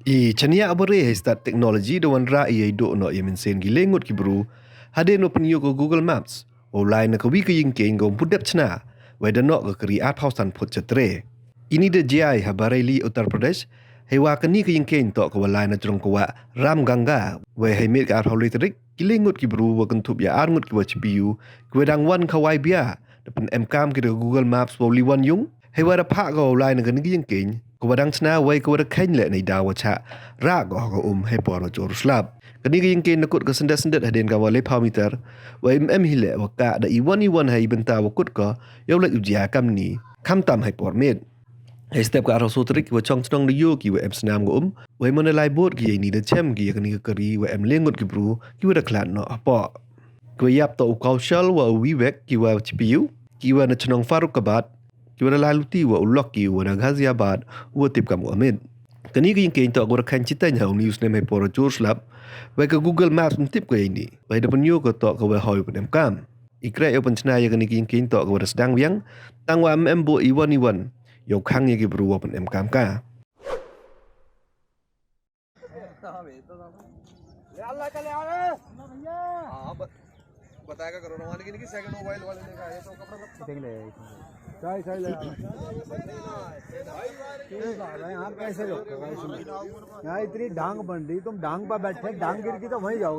Chania abore start teknologi dawan ra ia do no yemin sen gilengut ki bru hadien open yo ko Google Maps online ko wi ko yingkieñ go pudap chna weda no ko kri at hausan phut chatre ini de jai habareli Uttar Pradesh hewa kani ko yingkieñ to ko online na trong ko wa ram ganga we he mit ka hauletrik gilengut ki bru wa kan thup ya arngut ki wa chipiu ko dang wan khawai bia depan mkam ki Google Maps boli wan yung hewa ra pha ko online ko ni yingkieñ ko wadang chna wai ko khain le nei dawa cha ra go ko he por jor slap kani ging kin nakut ko sendet hadin ka wale parameter wai hile wa ka da iwan hai benta wa kut ko yo le ujia kam ni kham tam hai por met hai step ka ro sutrik wa chong chong de yo ki wa snam go wai mon lai bot ki ni de chem ki kani ka ri wa lengut ki bru ki wa klan no apo ko yap to kaushal wa wi wek ki wa chipiu ki wa na chnong faruk kabat Kiwara laluti wa uloki wa Ghaziabad wa tip kamu amit. Kani ko yingkieñ to agora kan cita nya news nem he por jor slap. Wa ka Google Maps tip ko ini. Wa depan yo ko to ko wa hoy penem kam. Ikra yo pen chna ya kani yingkieñ to agora sedang wiang tang wa bo iwan. Yo khang ye ki bru wa penem kam ka. अल्लाह का ले आ रहे भैया हां बताएगा कोरोना वाले की second mobile वाले ने कहा ये तो कपड़ा देख ले चाय चाय ले यहाँ कैसे रोक यहाँ इतनी डांग बन रही तुम डांग पर बैठे डांग गिर की तो वहीं जाओगे